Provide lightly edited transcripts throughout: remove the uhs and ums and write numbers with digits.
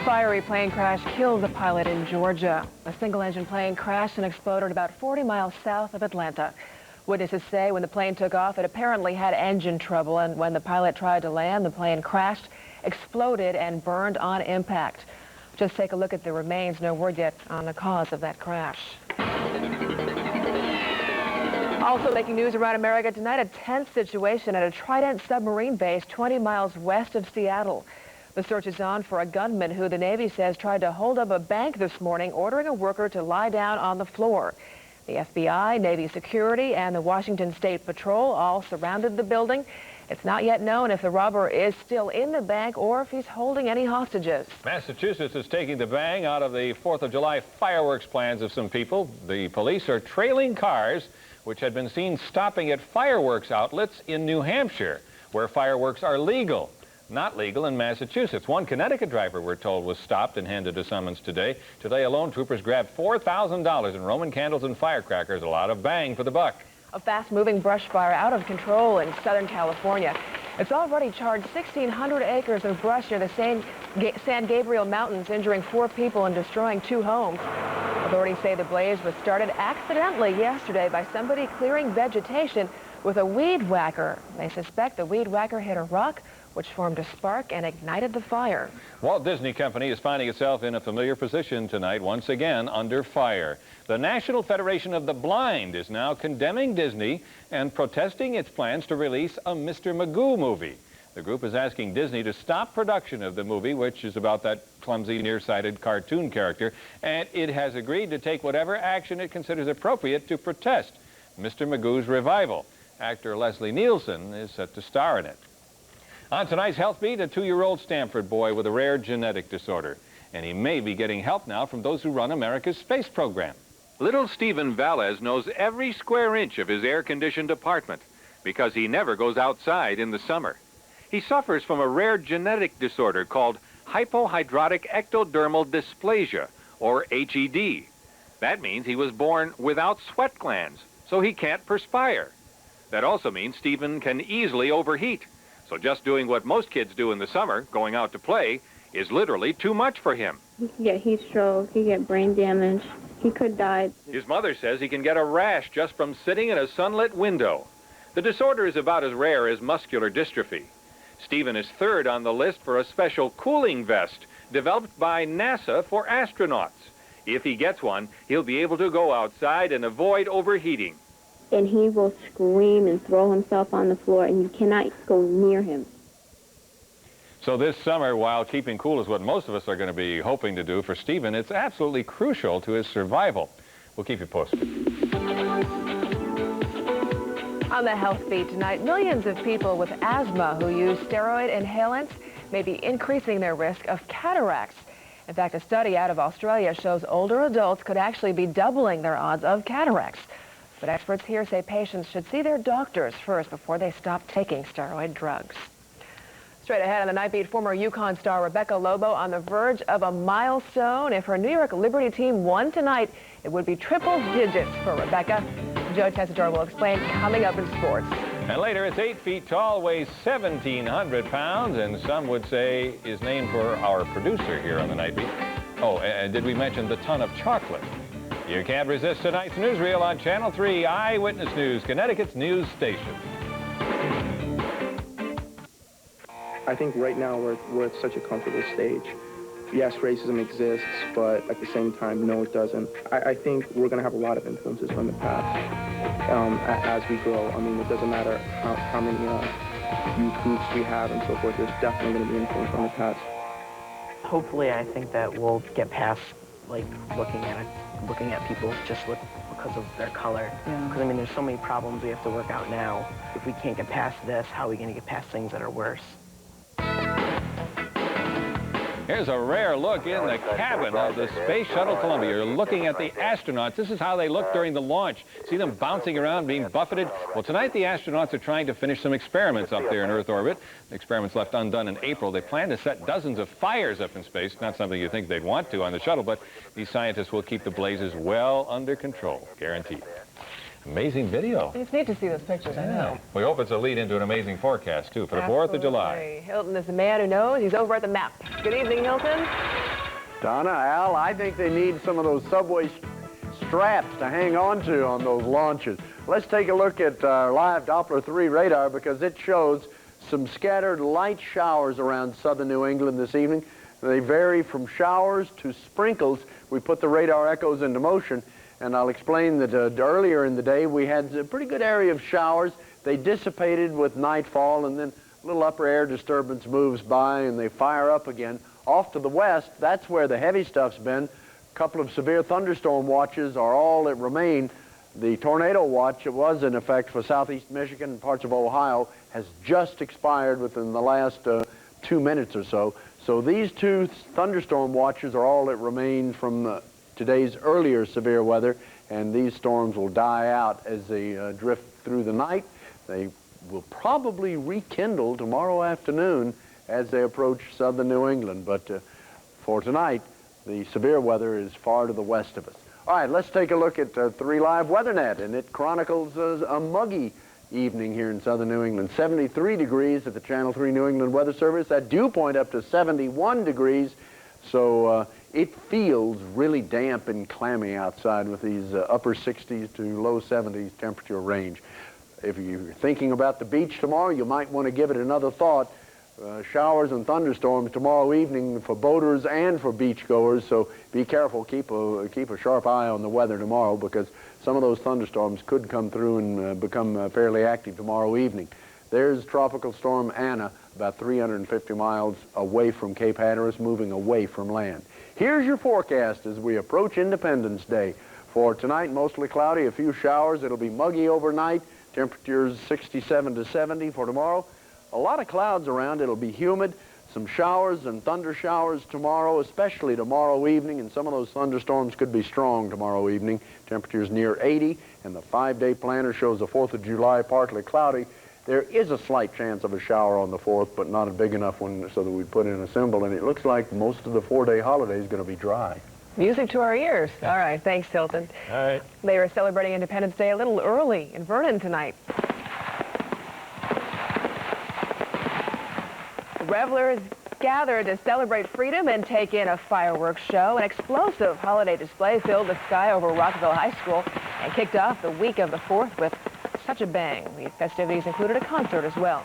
Fiery plane crash killed the pilot in Georgia. A single-engine plane crashed and exploded about 40 miles south of Atlanta. Witnesses say when the plane took off, it apparently had engine trouble, and when the pilot tried to land, the plane crashed, exploded, and burned on impact. Just take a look at the remains. No word yet on the cause of that crash. Also making news around America tonight, a tense situation at a Trident submarine base 20 miles west of Seattle. The search is on for a gunman who the Navy says tried to hold up a bank this morning, ordering a worker to lie down on the floor. The FBI, Navy security, and the Washington State Patrol all surrounded the building. It's not yet known if the robber is still in the bank or if he's holding any hostages. Massachusetts is taking the bang out of the 4th of July fireworks plans of some people. The police are trailing cars which had been seen stopping at fireworks outlets in New Hampshire, where fireworks are legal. Not legal in Massachusetts. One Connecticut driver, we're told, was stopped and handed a summons today. Today alone, troopers grabbed $4,000 in Roman candles and firecrackers. A lot of bang for the buck. A fast-moving brush fire out of control in Southern California. It's already charred 1,600 acres of brush near the San Gabriel Mountains, injuring 4 people and destroying 2 homes. Authorities say the blaze was started accidentally yesterday by somebody clearing vegetation with a weed whacker. They suspect the weed whacker hit a rock, which formed a spark and ignited the fire. Walt Disney Company is finding itself in a familiar position tonight, once again under fire. The National Federation of the Blind is now condemning Disney and protesting its plans to release a Mr. Magoo movie. The group is asking Disney to stop production of the movie, which is about that clumsy, nearsighted cartoon character, and it has agreed to take whatever action it considers appropriate to protest Mr. Magoo's revival. Actor Leslie Nielsen is set to star in it. On tonight's Health Beat, a 2-year-old Stanford boy with a rare genetic disorder. And he may be getting help now from those who run America's space program. Little Stephen Valles knows every square inch of his air-conditioned apartment because he never goes outside in the summer. He suffers from a rare genetic disorder called hypohidrotic ectodermal dysplasia, or HED. That means he was born without sweat glands, so he can't perspire. That also means Stephen can easily overheat. So just doing what most kids do in the summer, going out to play, is literally too much for him. He could get heat stroke, he could get brain damage, he could die. His mother says he can get a rash just from sitting in a sunlit window. The disorder is about as rare as muscular dystrophy. Stephen is 3rd on the list for a special cooling vest developed by NASA for astronauts. If he gets one, he'll be able to go outside and avoid overheating. And he will scream and throw himself on the floor, and you cannot go near him. So this summer, while keeping cool is what most of us are going to be hoping to do, for Stephen, it's absolutely crucial to his survival. We'll keep you posted. On the Health Beat tonight, millions of people with asthma who use steroid inhalants may be increasing their risk of cataracts. In fact, a study out of Australia shows older adults could actually be doubling their odds of cataracts. But experts here say patients should see their doctors first before they stop taking steroid drugs. Straight ahead on the Night Beat, former UConn star Rebecca Lobo on the verge of a milestone. If her New York Liberty team won tonight, it would be triple digits for Rebecca. Joe Tessitore will explain coming up in sports. And later, it's 8 feet tall, weighs 1,700 pounds, and some would say is named for our producer here on the Night Beat. Oh, and did we mention the ton of chocolate? You can't resist tonight's newsreel on Channel 3 Eyewitness News, Connecticut's news station. I think right now we're at such a comfortable stage. Yes, racism exists, but at the same time, no, it doesn't. I think we're going to have a lot of influences from the past as we grow. I mean, it doesn't matter how many youth groups we have and so forth. There's definitely going to be influence from the past. Hopefully, I think that we'll get past like looking at people just because of their color. Because I mean, there's so many problems we have to work out now. If we can't get past this, how are we going to get past things that are worse? Here's a rare look in the cabin of the Space Shuttle Columbia. You're looking at the astronauts. This is how they look during the launch. See them bouncing around, being buffeted? Well, tonight the astronauts are trying to finish some experiments up there in Earth orbit. The experiments left undone in April. They plan to set dozens of fires up in space. Not something you think they'd want to on the shuttle, but these scientists will keep the blazes well under control, guaranteed. Amazing video. It's neat to see those pictures, I know. We hope it's a lead into an amazing forecast, too, for the 4th of July. Hilton is the man who knows. He's over at the map. Good evening, Hilton. Donna, Al, I think they need some of those subway straps to hang on to on those launches. Let's take a look at our live Doppler 3 radar because it shows some scattered light showers around southern New England this evening. They vary from showers to sprinkles. We put the radar echoes into motion, and I'll explain that earlier in the day we had a pretty good area of showers. They dissipated with nightfall, and then a little upper air disturbance moves by and they fire up again. Off to the west, that's where the heavy stuff's been. A couple of severe thunderstorm watches are all that remain. The tornado watch, it was in effect for southeast Michigan and parts of Ohio, has just expired within the last 2 minutes or so. So these two thunderstorm watches are all that remain from today's earlier severe weather, and these storms will die out as they drift through the night. They will probably rekindle tomorrow afternoon as they approach southern New England, but for tonight, the severe weather is far to the west of us. All right, let's take a look at 3 Live WeatherNet, and it chronicles a muggy evening here in southern New England. 73 degrees at the Channel 3 New England Weather Service. That dew point up to 71 degrees, so it feels really damp and clammy outside with these upper 60s to low 70s temperature range. If you're thinking about the beach tomorrow, you might want to give it another thought. Showers and thunderstorms tomorrow evening for boaters and for beachgoers, so be careful. Keep a sharp eye on the weather tomorrow because some of those thunderstorms could come through and become fairly active tomorrow evening. There's Tropical Storm Anna, about 350 miles away from Cape Hatteras, moving away from land. Here's your forecast as we approach Independence Day. For tonight, mostly cloudy, a few showers. It'll be muggy overnight. Temperatures 67 to 70 for tomorrow. A lot of clouds around. It'll be humid. Some showers and thunder showers tomorrow, especially tomorrow evening, and some of those thunderstorms could be strong tomorrow evening. Temperatures near 80, and the 5-day planner shows the 4th of July partly cloudy. There is a slight chance of a shower on the 4th, but not a big enough one so that we'd put in a symbol, and it looks like most of the 4-day holiday is going to be dry. Music to our ears. All right, thanks, Hilton. All right. They are celebrating Independence Day a little early in Vernon tonight. Revelers gathered to celebrate freedom and take in a fireworks show. An explosive holiday display filled the sky over Rockville High School and kicked off the week of the 4th with such a bang. The festivities included a concert as well.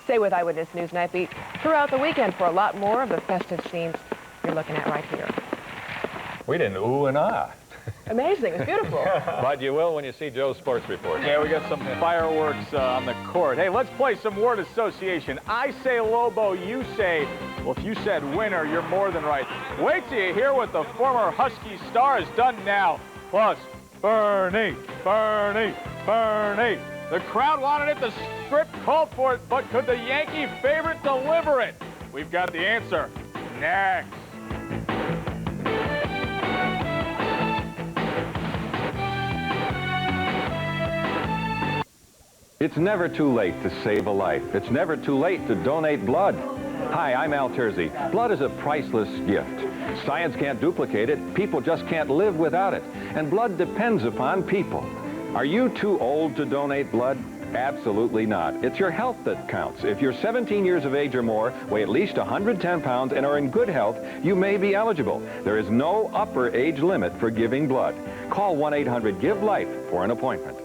Stay with Eyewitness News NightBEAT throughout the weekend for a lot more of the festive scenes you're looking at right here. We didn't ooh and ah. Amazing. It's beautiful. But you will when you see Joe's sports report. Yeah, we got some fireworks on the court. Hey, let's play some word association. I say Lobo, you say, well, if you said winner, you're more than right. Wait till you hear what the former Husky star has done now. Plus, Bernie, Bernie, Bernie. The crowd wanted it, the script called for it, but could the Yankee favorite deliver it? We've got the answer next. It's never too late to save a life. It's never too late to donate blood. Hi, I'm Al Terzi. Blood is a priceless gift. Science can't duplicate it. People just can't live without it. And blood depends upon people. Are you too old to donate blood? Absolutely not. It's your health that counts. If you're 17 years of age or more, weigh at least 110 pounds, and are in good health, you may be eligible. There is no upper age limit for giving blood. Call 1-800-GIVE-LIFE for an appointment.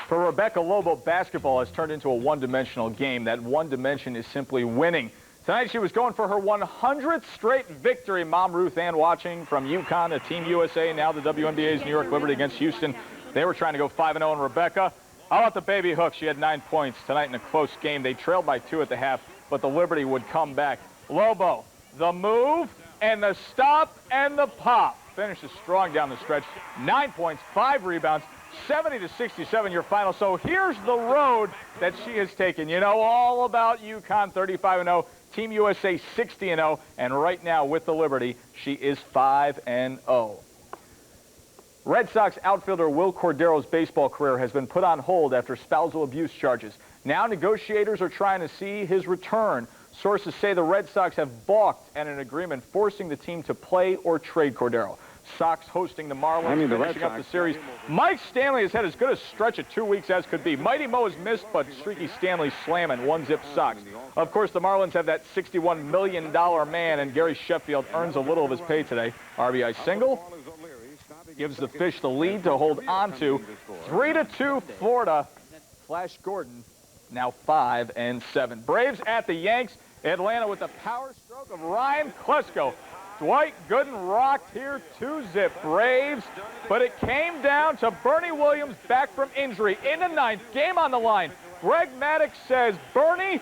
For Rebecca Lobo, basketball has turned into a one-dimensional game. That one dimension is simply winning. Tonight she was going for her 100th straight victory. Mom Ruth Ann watching from UConn to Team USA, now the WNBA's New York Liberty against Houston. They were trying to go 5-0, and Rebecca, how about the baby hook? She had 9 points tonight in a close game. They trailed by 2 at the half, but the Liberty would come back. Lobo, the move and the stop and the pop. Finishes strong down the stretch. 9 points, 5 rebounds. 70-67 your final. So here's the road that she has taken. You know all about UConn 35-0, Team USA 60-0, and right now with the Liberty, she is 5-0. Red Sox outfielder Will Cordero's baseball career has been put on hold after spousal abuse charges. Now negotiators are trying to see his return. Sources say the Red Sox have balked at an agreement forcing the team to play or trade Cordero. Sox hosting the Marlins, the Red finishing up the Sox. series. Mike Stanley has had as good a stretch of 2 weeks as could be. Mighty Mo has missed, but Streaky Stanley slamming 1-zip Sox. Of course, the Marlins have that $61 million man, and Gary Sheffield earns a little of his pay today. RBI single gives the Fish the lead to hold on to. 3-2 Florida. Flash Gordon now 5-7. Braves at the Yanks. Atlanta with the power stroke of Ryan Klesko. Dwight Gooden rocked here, 2-zip Braves, but it came down to Bernie Williams back from injury in the ninth, game on the line. Greg Maddux says, Bernie,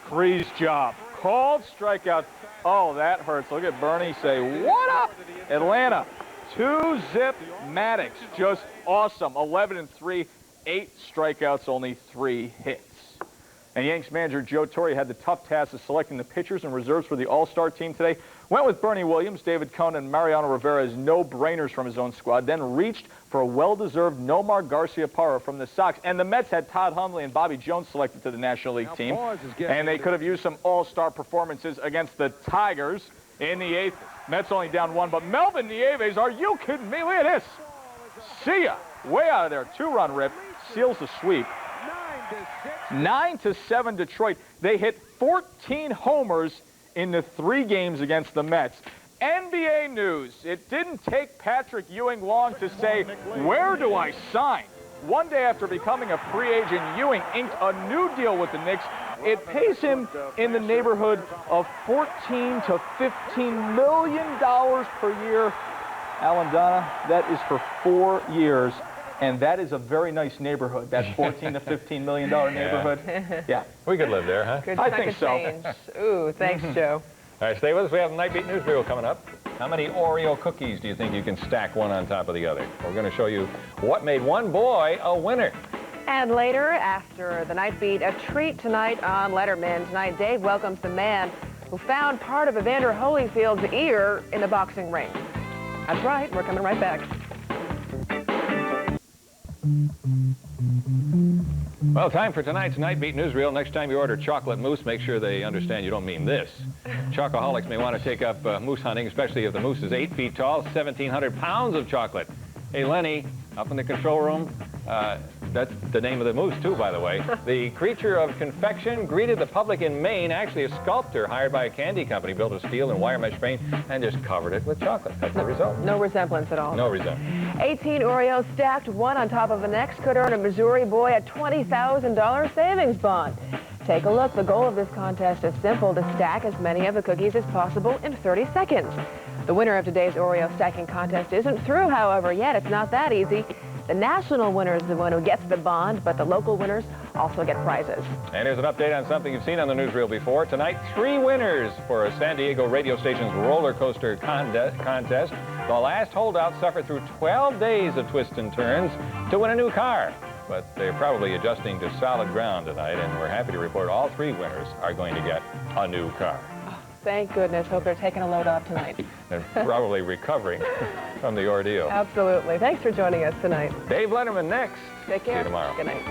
Cree's job. Called strikeout. Oh, that hurts. Look at Bernie say, what up? Atlanta, 2-zip Maddux, just awesome. 11-3, 8 strikeouts, only 3 hits. And Yanks manager Joe Torre had the tough task of selecting the pitchers and reserves for the All-Star team today. Went with Bernie Williams, David Cohen, and Mariano Rivera as no-brainers from his own squad, then reached for a well-deserved Nomar Garcia-Parra from the Sox. And the Mets had Todd Hundley and Bobby Jones selected to the National League team. And they could have used some All-Star performances against the Tigers in the 8th. Mets only down 1, but Melvin Nieves, are you kidding me? Look at this. See ya. Way out of there. 2-run rip. Seals the sweep. 9-7 Detroit. They hit 14 homers in the 3 games against the Mets. NBA news. It didn't take Patrick Ewing long to say, where do I sign? One day after becoming a free agent, Ewing inked a new deal with the Knicks. It pays him in the neighborhood of $14 to $15 million per year. Alan, Donna, that is for 4 years. And that is a very nice neighborhood, that $14 to $15 million neighborhood. Yeah. We could live there, huh? Good I chunk think of so. change. Ooh, thanks, Joe. All right, stay with us. We have the NightBEAT Newsreel coming up. How many Oreo cookies do you think you can stack one on top of the other? We're going to show you what made one boy a winner. And later, after the NightBEAT, a treat tonight on Letterman. Tonight, Dave welcomes the man who found part of Evander Holyfield's ear in the boxing ring. That's right. We're coming right back. Well, time for tonight's NightBEAT Newsreel. Next time you order chocolate mousse, make sure they understand you don't mean this. Chocoholics may want to take up moose hunting, especially if the moose is 8 feet tall, 1,700 pounds of chocolate. Hey, Lenny, up in the control room, that's the name of the moose, too, by the way. The creature of confection greeted the public in Maine. Actually, a sculptor hired by a candy company built a steel and wire mesh frame and just covered it with chocolate. That's the result. No resemblance at all. No resemblance. 18 Oreos stacked one on top of the next could earn a Missouri boy a $20,000 savings bond. Take a look. The goal of this contest is simple: to stack as many of the cookies as possible in 30 seconds. The winner of today's Oreo stacking contest isn't through, however, yet. It's not that easy. The national winner is the one who gets the bond, but the local winners also get prizes. And here's an update on something you've seen on the newsreel before. Tonight, 3 winners for a San Diego radio station's roller coaster contest. The last holdout suffered through 12 days of twists and turns to win a new car. But they're probably adjusting to solid ground tonight, and we're happy to report all 3 winners are going to get a new car. Thank goodness. Hope they're taking a load off tonight. And probably recovering from the ordeal. Absolutely. Thanks for joining us tonight. Dave Letterman next. Take care. See you tomorrow. Good night.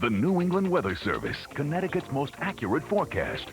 The New England Weather Service, Connecticut's most accurate forecast.